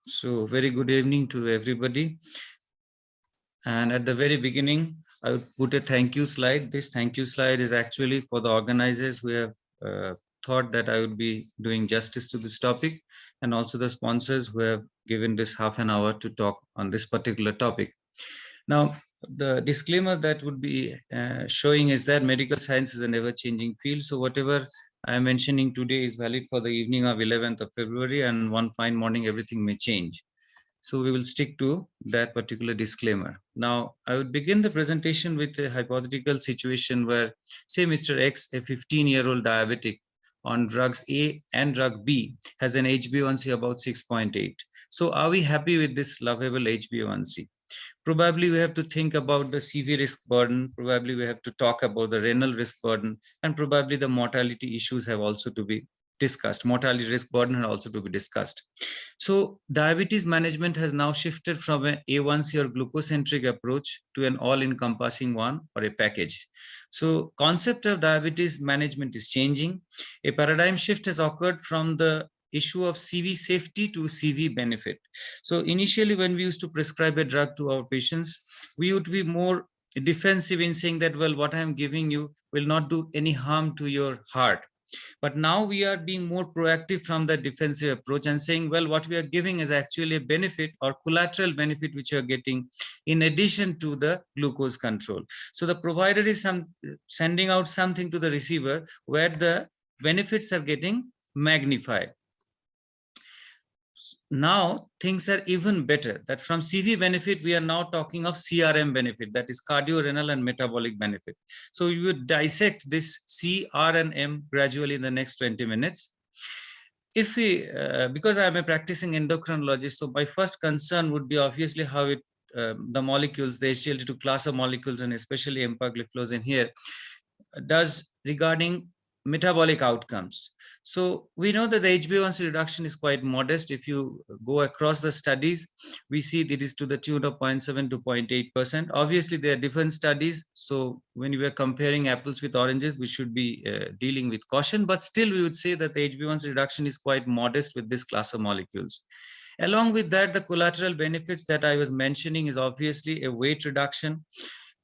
So very good evening to everybody. And at the very beginning, I would put a thank you slide. This thank you slide is actually for the organizers who have thought that I would be doing justice to this topic, and also the sponsors who have given this half an hour to talk on this particular topic. Now, the disclaimer that would be showing is that medical science is an ever-changing field. So whatever I am mentioning today is valid for the evening of 11th of February, and one fine morning, everything may change. So we will stick to that particular disclaimer. Now, I would begin the presentation with a hypothetical situation where, say, Mr. X, a 15-year-old diabetic on drugs A and drug B, has an HbA1c about 6.8. So are we happy with this lovable HbA1c? Probably we have to think about the CV risk burden, probably we have to talk about the renal risk burden, and probably the mortality issues have also to be discussed. Mortality risk burden are also to be discussed. So diabetes management has now shifted from an A1C or glucocentric approach to an all-encompassing one, or a package. So concept of diabetes management is changing. A paradigm shift has occurred from the issue of CV safety to CV benefit. So initially, when we used to prescribe a drug to our patients, we would be more defensive in saying that, well, what I am giving you will not do any harm to your heart. But now we are being more proactive from the defensive approach and saying, well, what we are giving is actually a benefit or collateral benefit which you are getting in addition to the glucose control. So the provider is sending out something to the receiver where the benefits are getting magnified. Now things are even better, that from CV benefit we are now talking of CRM benefit, that is cardio-renal and metabolic benefit. So you would dissect this C, R and M gradually in the next 20 minutes. If we because I am a practicing endocrinologist, so my first concern would be obviously how it the molecules, the SGLT2 class of molecules, and especially empagliflozin here, does regarding metabolic outcomes. So we know that the HbA1c reduction is quite modest. If you go across the studies, we see it is to the tune of 0.7 to 0.8%. Obviously, there are different studies. So when we are comparing apples with oranges, we should be dealing with caution. But still, we would say that the HbA1c reduction is quite modest with this class of molecules. Along with that, the collateral benefits that I was mentioning is obviously a weight reduction.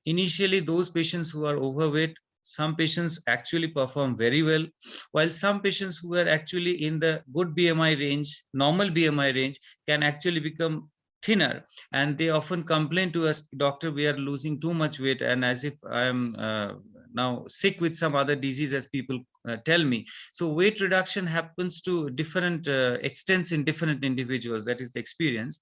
Initially, those patients who are overweight, some patients actually perform very well, while some patients who are actually in the good BMI range, normal BMI range, can actually become thinner, and they often complain to us, doctor, we are losing too much weight, and as if I am now sick with some other disease, as people tell me. So weight reduction happens to different extents in different individuals. That is the experience.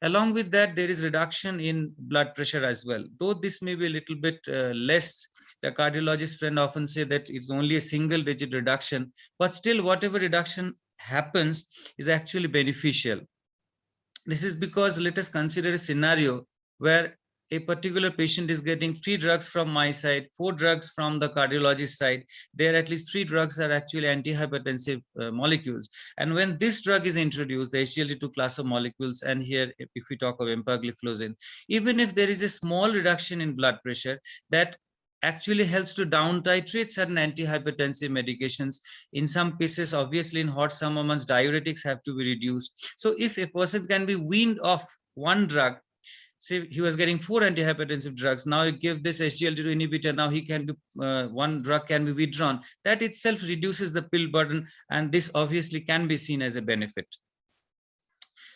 Along with that, there is reduction in blood pressure as well, though this may be a little bit less. The cardiologist friend often say that it's only a single digit reduction, but still whatever reduction happens is actually beneficial. This is because let us consider a scenario where a particular patient is getting 3 drugs from my side, 4 drugs from the cardiologist side. There at least 3 drugs are actually antihypertensive molecules. And when this drug is introduced, the SGLT2 class of molecules, and here if we talk of empagliflozin, even if there is a small reduction in blood pressure, that actually helps to down titrate certain antihypertensive medications. In some cases, obviously in hot summer months, diuretics have to be reduced. So if a person can be weaned off one drug, say he was getting 4 antihypertensive drugs, now you give this SGLT2 inhibitor, now he can do one drug can be withdrawn. That itself reduces the pill burden, and this obviously can be seen as a benefit.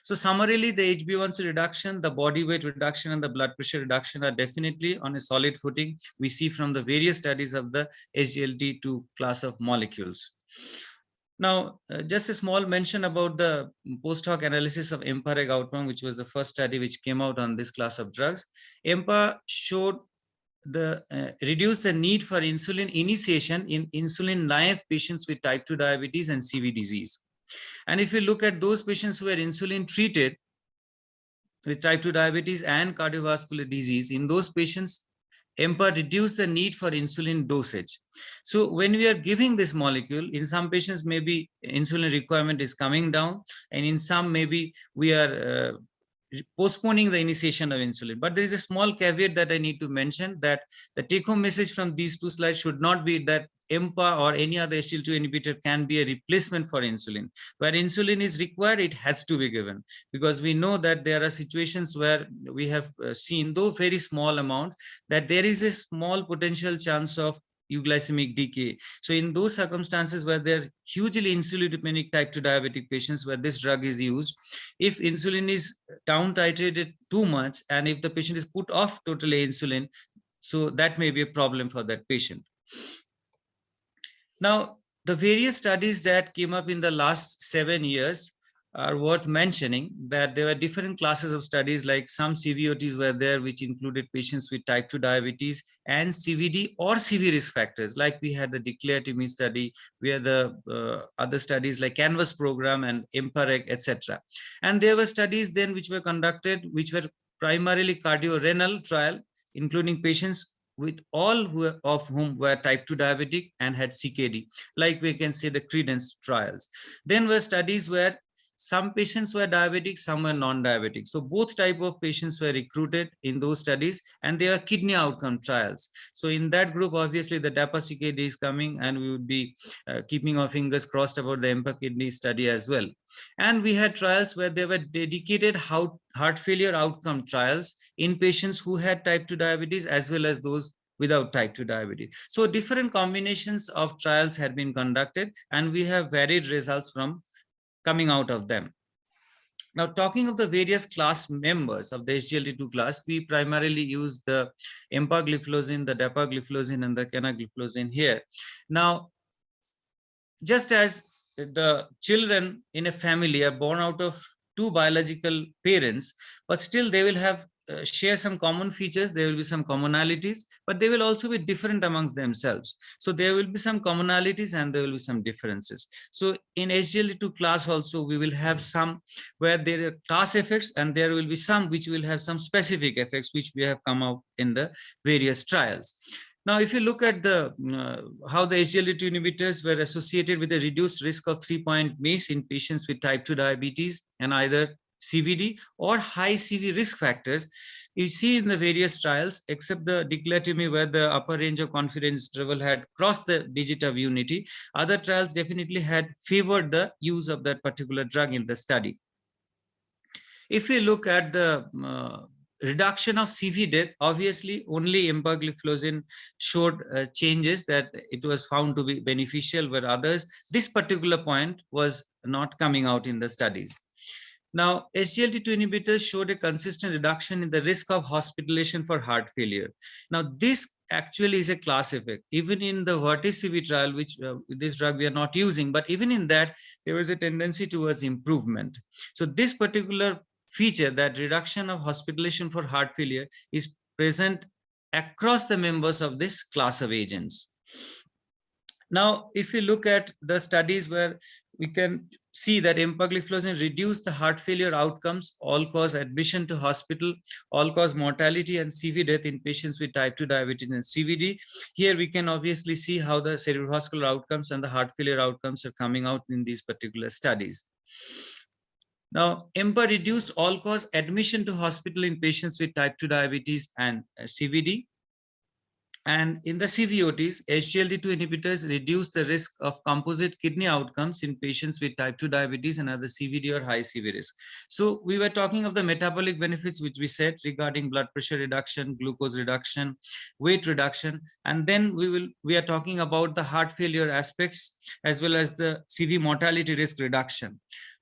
So summarily, the HbA1c reduction, the body weight reduction, and the blood pressure reduction are definitely on a solid footing. We see from the various studies of the SGLT2 class of molecules. Now, just a small mention about the post hoc analysis of EMPA-REG outcome, which was the first study which came out on this class of drugs. EMPA showed the reduce the need for insulin initiation in insulin naive patients with type 2 diabetes and CV disease. And if you look at those patients who were insulin treated with type 2 diabetes and cardiovascular disease, in those patients, EMPA reduced the need for insulin dosage. So when we are giving this molecule, in some patients, maybe insulin requirement is coming down, and in some, maybe we are postponing the initiation of insulin. But there is a small caveat that I need to mention, that the take-home message from these two slides should not be that EMPA or any other SGLT2 inhibitor can be a replacement for insulin. Where insulin is required, it has to be given, because we know that there are situations where we have seen, though very small amounts, that there is a small potential chance of euglycemic decay. So in those circumstances where they're hugely insulin dependent type 2 diabetic patients where this drug is used, if insulin is down titrated too much and if the patient is put off totally insulin, so that may be a problem for that patient. Now, the various studies that came up in the last 7 years are worth mentioning, that there were different classes of studies, like some CVOTs were there, which included patients with type 2 diabetes and CVD or CV risk factors, like we had the DECLARE-TIMI study, we had the other studies like CANVAS program and Embark, etc. And there were studies then which were conducted, which were primarily cardio-renal trial, including patients with all of whom were type 2 diabetic and had CKD, like we can say the Credence trials. Then were studies where some patients were diabetic, some were non-diabetic. So both type of patients were recruited in those studies, and they are kidney outcome trials. So in that group, obviously the DAPA-CKD is coming, and we would be keeping our fingers crossed about the EMPA kidney study as well. And we had trials where they were dedicated heart failure outcome trials in patients who had type 2 diabetes as well as those without type 2 diabetes. So different combinations of trials had been conducted, and we have varied results from coming out of them. Now, talking of the various class members of the SGLT2 class, we primarily use the empagliflozin, the dapagliflozin, and the canagliflozin here. Now, just as the children in a family are born out of two biological parents, but still they will have share some common features, there will be some commonalities, but they will also be different amongst themselves. So there will be some commonalities and there will be some differences. So in SGLT2 class also, we will have some where there are class effects, and there will be some which will have some specific effects which we have come out in the various trials. Now, if you look at the how the SGLT2 inhibitors were associated with a reduced risk of 3-point MACE in patients with type 2 diabetes and either CVD or high CV risk factors, you see in the various trials, except the DECLARE-TIMI where the upper range of confidence interval had crossed the digit of unity, other trials definitely had favored the use of that particular drug in the study. If we look at the reduction of CV death, obviously only empagliflozin showed changes that it was found to be beneficial, where others, this particular point was not coming out in the studies. Now, SGLT2 inhibitors showed a consistent reduction in the risk of hospitalization for heart failure. Now, this actually is a class effect. Even in the VERTIS-CV trial, which this drug we are not using, but even in that, there was a tendency towards improvement. So this particular feature, that reduction of hospitalization for heart failure, is present across the members of this class of agents. Now, if you look at the studies where we can see that empagliflozin reduced the heart failure outcomes, all-cause admission to hospital, all-cause mortality, and CV death in patients with type 2 diabetes and CVD. Here we can obviously see how the cerebrovascular outcomes and the heart failure outcomes are coming out in these particular studies. Now, EMPA reduced all-cause admission to hospital in patients with type 2 diabetes and CVD. And in the CVOTs, SGLT2 inhibitors reduce the risk of composite kidney outcomes in patients with type 2 diabetes and other CVD or high CV risk. So we were talking of the metabolic benefits, which we said regarding blood pressure reduction, glucose reduction, weight reduction, and then we are talking about the heart failure aspects as well as the CV mortality risk reduction.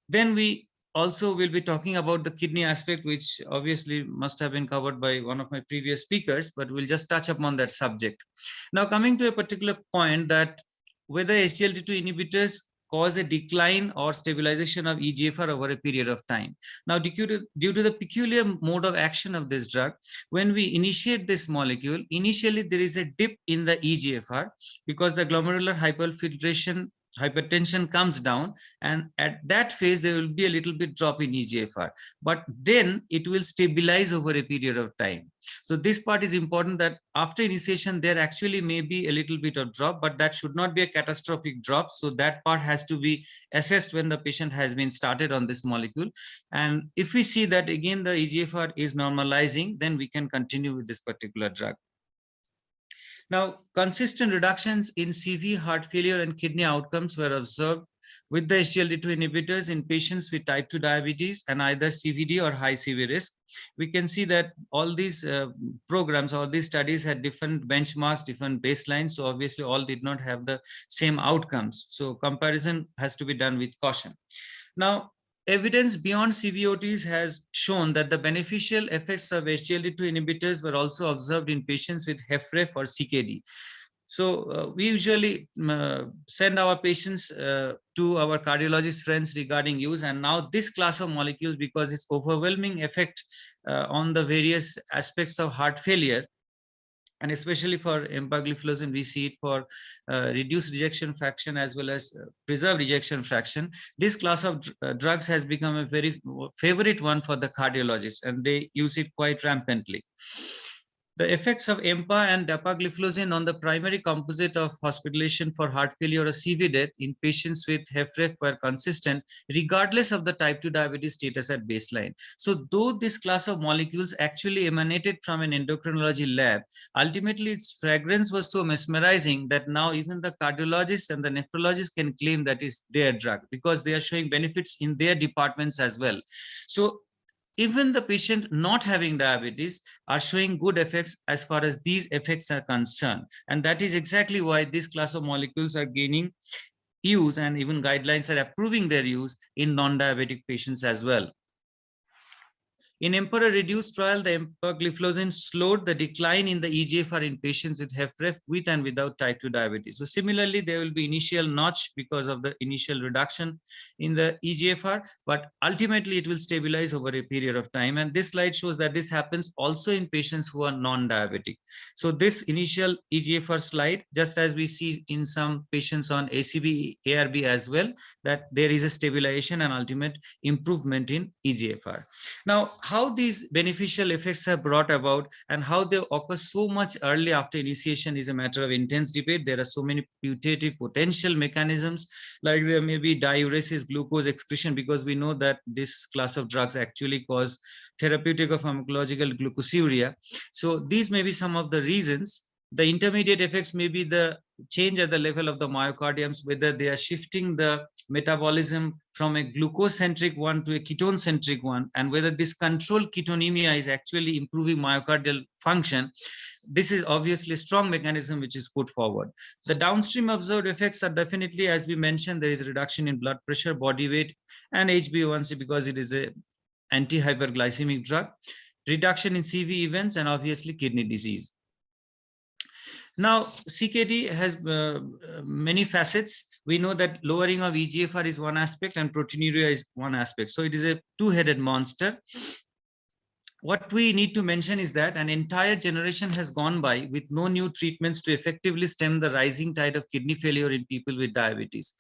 Then we also will be talking about the kidney aspect, which obviously must have been covered by one of my previous speakers, but we'll just touch upon that subject. Now, coming to a particular point, that whether SGLT2 inhibitors cause a decline or stabilization of EGFR over a period of time. Now, due to the peculiar mode of action of this drug, when we initiate this molecule, initially there is a dip in the EGFR because the glomerular hyperfiltration hypertension comes down, and at that phase there will be a little bit drop in EGFR, but then it will stabilize over a period of time. So this part is important, that after initiation there actually may be a little bit of drop, but that should not be a catastrophic drop. So that part has to be assessed when the patient has been started on this molecule, and if we see that again the EGFR is normalizing, then we can continue with this particular drug. Now, consistent reductions in CV, heart failure, and kidney outcomes were observed with the SGLT2 inhibitors in patients with type 2 diabetes and either CVD or high CV risk. We can see that all these programs or these studies had different benchmarks, different baselines. So obviously all did not have the same outcomes. So comparison has to be done with caution. Now, evidence beyond CVOTs has shown that the beneficial effects of SGLT2 inhibitors were also observed in patients with HFrEF or CKD. So we usually send our patients to our cardiologist friends regarding use, and now this class of molecules, because its overwhelming effect on the various aspects of heart failure, and especially for empagliflozin, we see it for reduced rejection fraction as well as preserved rejection fraction. This class of drugs has become a very favorite one for the cardiologists, and they use it quite rampantly. The effects of EMPA and dapagliflozin on the primary composite of hospitalization for heart failure or CV death in patients with HFrEF were consistent regardless of the type 2 diabetes status at baseline. So though this class of molecules actually emanated from an endocrinology lab, ultimately its fragrance was so mesmerizing that now even the cardiologists and the nephrologists can claim that is their drug, because they are showing benefits in their departments as well. So even the patient not having diabetes are showing good effects as far as these effects are concerned. And that is exactly why this class of molecules are gaining use, and even guidelines are approving their use in non-diabetic patients as well. In Emperor reduced trial, the empagliflozin slowed the decline in the EGFR in patients with HFrEF with and without type 2 diabetes. So similarly, there will be initial notch because of the initial reduction in the EGFR, but ultimately it will stabilize over a period of time. And this slide shows that this happens also in patients who are non-diabetic. So this initial EGFR slide, just as we see in some patients on ACB, ARB as well, that there is a stabilization and ultimate improvement in EGFR. Now, how these beneficial effects are brought about and how they occur so much early after initiation is a matter of intense debate. There are so many putative potential mechanisms, like there may be diuresis, glucose excretion, because we know that this class of drugs actually cause therapeutic or pharmacological glucosuria. So these may be some of the reasons. The intermediate effects may be the change at the level of the myocardiums, whether they are shifting the metabolism from a glucose-centric one to a ketone-centric one, and whether this controlled ketonemia is actually improving myocardial function. This is obviously a strong mechanism which is put forward. The downstream observed effects are definitely, as we mentioned, there is a reduction in blood pressure, body weight, and HbA1c because it is a anti-hyperglycemic drug, reduction in CV events, and obviously kidney disease. Now, CKD has many facets. We know that lowering of EGFR is one aspect and proteinuria is one aspect. So it is a two-headed monster. What we need to mention is that an entire generation has gone by with no new treatments to effectively stem the rising tide of kidney failure in people with diabetes.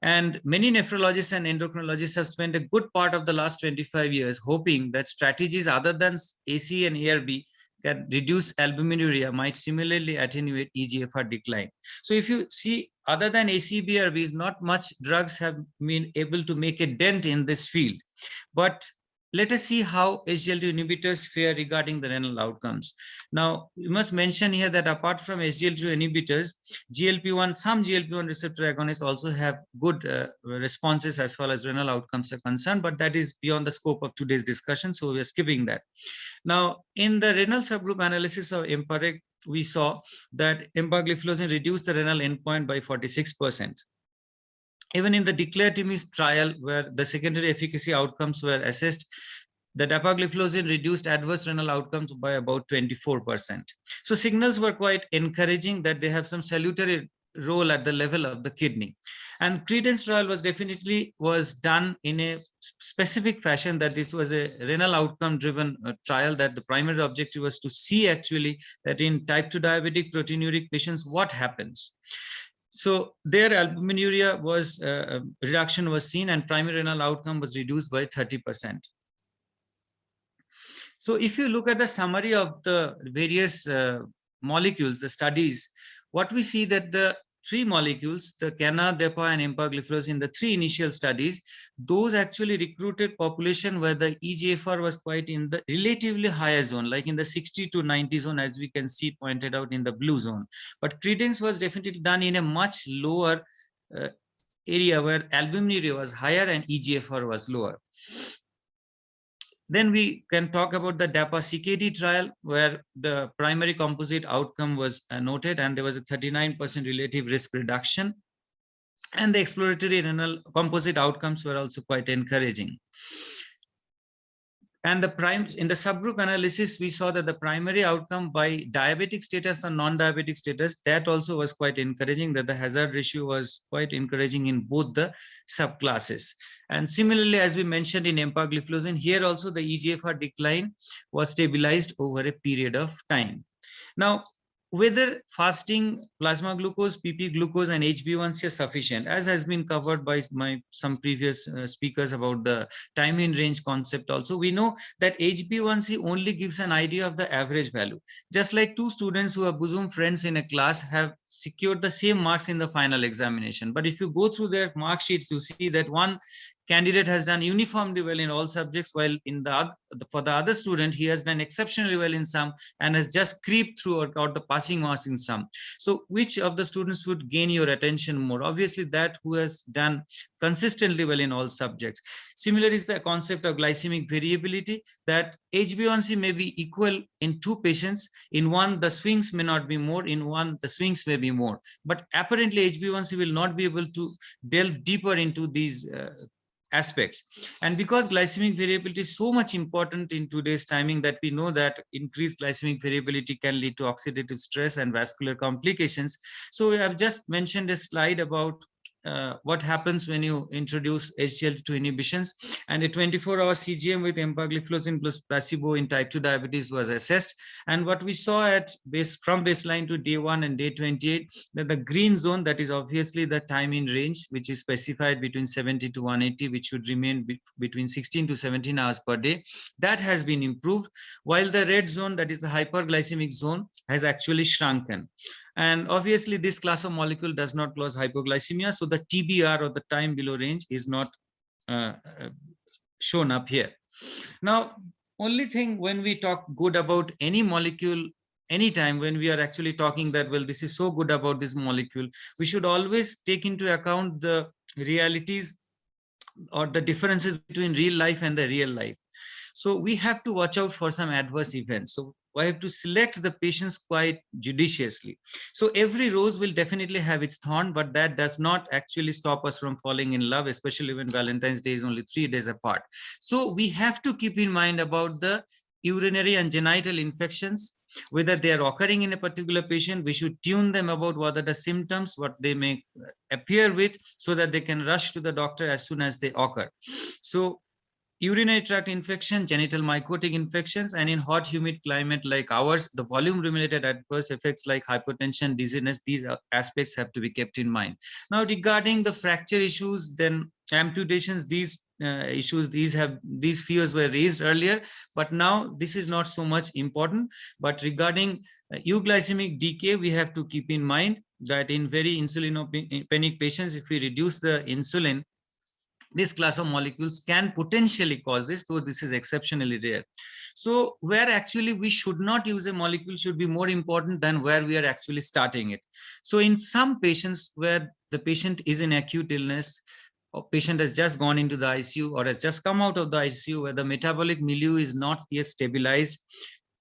And many nephrologists and endocrinologists have spent a good part of the last 25 years hoping that strategies other than AC and ARB that reduce albuminuria might similarly attenuate EGFR decline. So if you see, other than ACBRBs, not much drugs have been able to make a dent in this field. But let us see how SGLT2 inhibitors fare regarding the renal outcomes. Now, we must mention here that apart from SGLT2 inhibitors, GLP-1, some GLP-1 receptor agonists also have good responses as far as renal outcomes are concerned, but that is beyond the scope of today's discussion, so we are skipping that. Now, in the renal subgroup analysis of Embark, we saw that empagliflozin reduced the renal endpoint by 46%. Even in the DECLARE-TIMI trial, where the secondary efficacy outcomes were assessed, the dapagliflozin reduced adverse renal outcomes by about 24%. So signals were quite encouraging that they have some salutary role at the level of the kidney. And credence trial was done in a specific fashion, that this was a renal outcome driven trial, that the primary objective was to see actually that in type 2 diabetic proteinuric patients, what happens. So their albuminuria was reduction was seen, and primary renal outcome was reduced by 30%. So if you look at the summary of the various molecules, the studies, what we see that the three molecules, the Cana, Depa, and empagliflozin, in the three initial studies, those actually recruited population where the EGFR was quite in the relatively higher zone, like in the 60 to 90 zone, as we can see pointed out in the blue zone. But credence was definitely done in a much lower area where albuminuria was higher and EGFR was lower. Then we can talk about the DAPA CKD trial, where the primary composite outcome was noted, and there was a 39% relative risk reduction. And the exploratory renal composite outcomes were also quite encouraging. And in the subgroup analysis, we saw that the primary outcome by diabetic status and non-diabetic status, that also was quite encouraging, that the hazard ratio was quite encouraging in both the subclasses. And similarly, as we mentioned in empagliflozin, here also the EGFR decline was stabilized over a period of time. Now, whether fasting plasma glucose, PP glucose, and HbA1c are sufficient, as has been covered by some previous speakers about the time in range concept also, we know that HbA1c only gives an idea of the average value. Just like two students who are bosom friends in a class have secured the same marks in the final examination. But if you go through their mark sheets, you see that one candidate has done uniformly well in all subjects, while for the other student, he has done exceptionally well in some and has just creeped through or got the passing marks in some. So which of the students would gain your attention more? Obviously that who has done consistently well in all subjects. Similar is the concept of glycemic variability, that HbA1c may be equal in two patients. In one, the swings may not be more. In one, the swings may be more. But apparently HbA1c will not be able to delve deeper into these aspects. And because glycemic variability is so much important in today's timing, that we know that increased glycemic variability can lead to oxidative stress and vascular complications. So we have just mentioned a slide about what happens when you introduce SGLT2 inhibitions, and a 24-hour CGM with empagliflozin plus placebo in type 2 diabetes was assessed. And what we saw from baseline to day 1 and day 28, that the green zone, that is obviously the time in range, which is specified between 70 to 180, which should remain between 16 to 17 hours per day, that has been improved, while the red zone, that is the hyperglycemic zone, has actually shrunken. And obviously this class of molecule does not cause hypoglycemia, so the TBR, or the time below range, is not shown up here. Now, only thing when we talk good about any molecule, anytime when we are actually talking that, well, this is so good about this molecule, we should always take into account the realities or the differences between real life and the real life. So we have to watch out for some adverse events. So I have to select the patients quite judiciously. So every rose will definitely have its thorn, but that does not actually stop us from falling in love, especially when Valentine's Day is only 3 days apart. So we have to keep in mind about the urinary and genital infections, whether they are occurring in a particular patient. We should tune them about what are the symptoms, what they may appear with, so that they can rush to the doctor as soon as they occur. So urinary tract infection, genital mycotic infections, and in hot, humid climate like ours, the volume-related adverse effects like hypertension, dizziness, these aspects have to be kept in mind. Now, regarding the fracture issues, then amputations, these issues, these fears were raised earlier, but now this is not so much important. But regarding euglycemic decay, we have to keep in mind that in very insulinopenic patients, if we reduce the insulin, this class of molecules can potentially cause this, though this is exceptionally rare. So where actually we should not use a molecule should be more important than where we are actually starting it. So in some patients where the patient is in acute illness, or patient has just gone into the ICU or has just come out of the ICU, where the metabolic milieu is not yet stabilized,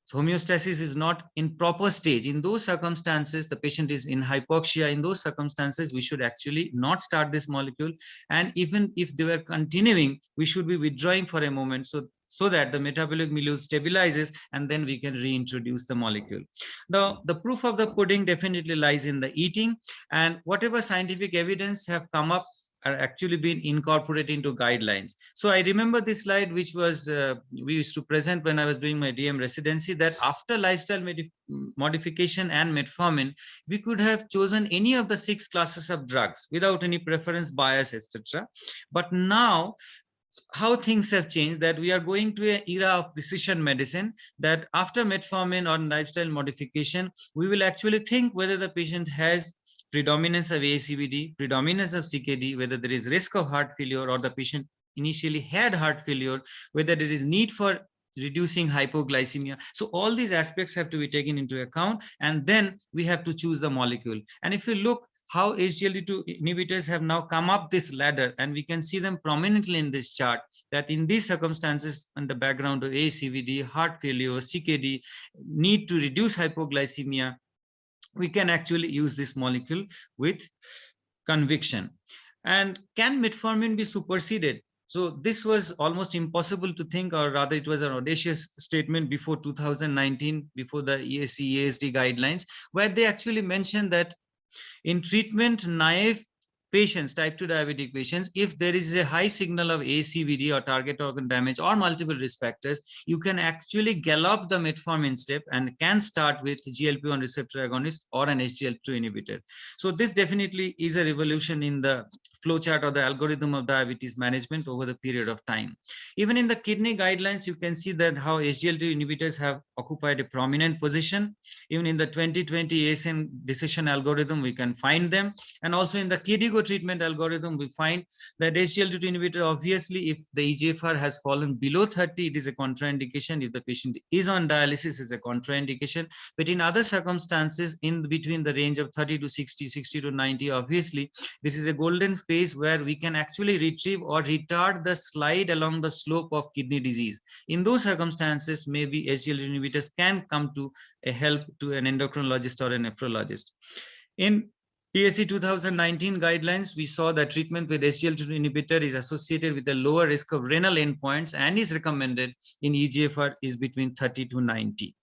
so homeostasis is not in proper stage. In those circumstances, the patient is in hypoxia. In those circumstances, we should actually not start this molecule. And even if they were continuing, we should be withdrawing for a moment so that the metabolic milieu stabilizes, and then we can reintroduce the molecule. Now, the proof of the pudding definitely lies in the eating, and whatever scientific evidence have come up are actually being incorporated into guidelines. So I remember this slide, which was we used to present when I was doing my DM residency, that after lifestyle modification and metformin, we could have chosen any of the 6 classes of drugs without any preference, bias, etc. But now how things have changed, that we are going to an era of precision medicine, that after metformin or lifestyle modification, we will actually think whether the patient has predominance of ACVD, predominance of CKD, whether there is risk of heart failure, or the patient initially had heart failure, whether there is need for reducing hypoglycemia. So all these aspects have to be taken into account, and then we have to choose the molecule. And if you look how SGLT2 inhibitors have now come up this ladder, and we can see them prominently in this chart, that in these circumstances, on the background of ACVD, heart failure, CKD, need to reduce hypoglycemia, we can actually use this molecule with conviction. And can metformin be superseded? So this was almost impossible to think, or rather it was an audacious statement before 2019, before the ESC, ASD guidelines, where they actually mentioned that in treatment naive patients, type 2 diabetic patients, if there is a high signal of ACVD or target organ damage or multiple risk factors, you can actually gallop the metformin step and can start with GLP-1 receptor agonist or an SGLT2 inhibitor. So this definitely is a revolution in the flowchart or the algorithm of diabetes management over the period of time. Even in the kidney guidelines, you can see that how SGLT2 inhibitors have occupied a prominent position. Even in the 2020 ASN decision algorithm, we can find them. And also in the KDIGO treatment algorithm, we find that SGLT2 inhibitor, obviously, if the EGFR has fallen below 30, it is a contraindication. If the patient is on dialysis, it's a contraindication. But in other circumstances, in between the range of 30 to 60, 60 to 90, obviously, this is a golden phase where we can actually retrieve or retard the slide along the slope of kidney disease. In those circumstances, maybe SGLT2 inhibitors can come to a help to an endocrinologist or a nephrologist. In ESC 2019 guidelines, we saw that treatment with SGLT2 inhibitor is associated with a lower risk of renal endpoints and is recommended in EGFR is between 30 to 90.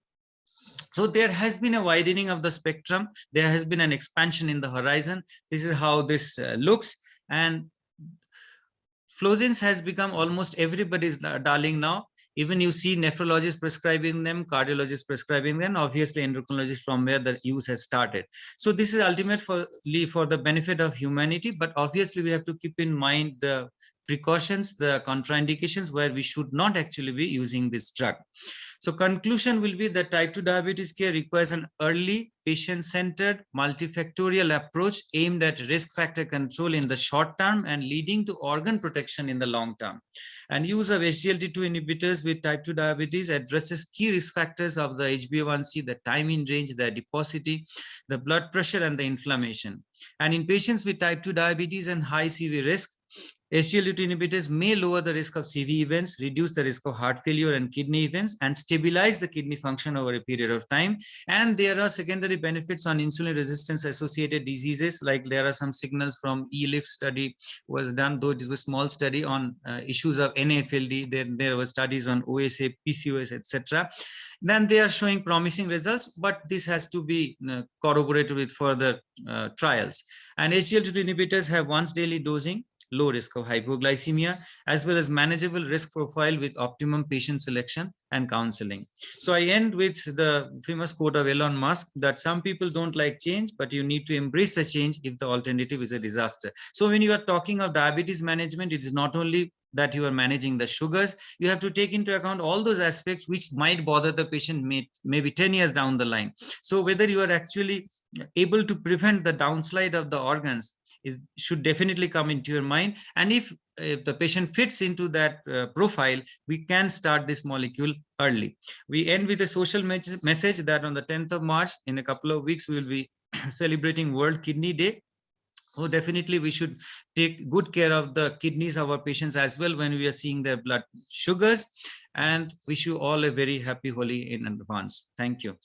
So there has been a widening of the spectrum. There has been an expansion in the horizon. This is how this looks. And Flozins has become almost everybody's darling now. Even you see nephrologists prescribing them, cardiologists prescribing them, obviously endocrinologists from where the use has started. So this is ultimately for the benefit of humanity, but obviously we have to keep in mind the precautions, the contraindications where we should not actually be using this drug. So conclusion will be that type 2 diabetes care requires an early, patient-centered, multifactorial approach aimed at risk factor control in the short term and leading to organ protection in the long term. And use of SGLT2 inhibitors with type 2 diabetes addresses key risk factors of the HbA1c, the time in range, the adiposity, the blood pressure, and the inflammation. And in patients with type 2 diabetes and high CV risk, SGLT2 inhibitors may lower the risk of CV events, reduce the risk of heart failure and kidney events, and stabilize the kidney function over a period of time. And there are secondary benefits on insulin resistance associated diseases, like there are some signals from ELIF study was done, though it is a small study on issues of NAFLD. There were studies on OSA, PCOS, etc. Then they are showing promising results, but this has to be corroborated with further trials. And SGLT2 inhibitors have once daily dosing, low risk of hypoglycemia, as well as manageable risk profile with optimum patient selection and counseling. So I end with the famous quote of Elon Musk that some people don't like change, but you need to embrace the change if the alternative is a disaster. So when you are talking of diabetes management, it is not only that you are managing the sugars, you have to take into account all those aspects which might bother the patient maybe 10 years down the line. So whether you are actually able to prevent the downslide of the organs should definitely come into your mind. And if the patient fits into that profile, we can start this molecule early. We end with a social message that on the 10th of March, in a couple of weeks, we will be celebrating World Kidney Day. Oh, definitely we should take good care of the kidneys of our patients as well when we are seeing their blood sugars. And wish you all a very happy Holi in advance. Thank you.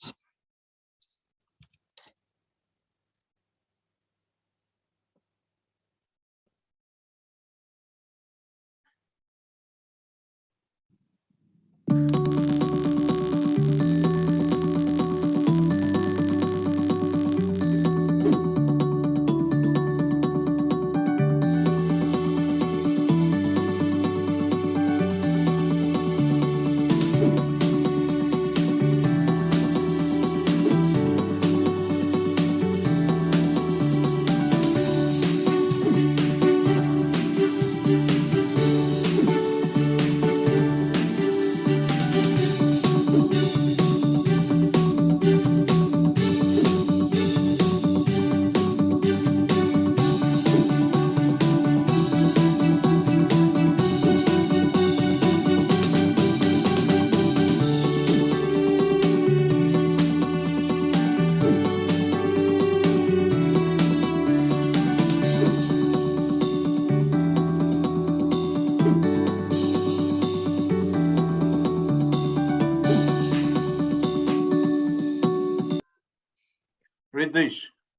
Ritesh,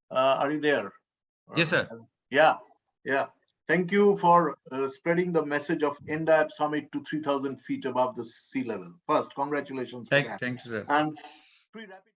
are you there? Yes, sir. Yeah. Thank you for spreading the message of NDAP Summit to 3,000 feet above the sea level. First, congratulations. Thank you, sir. And pre-rapid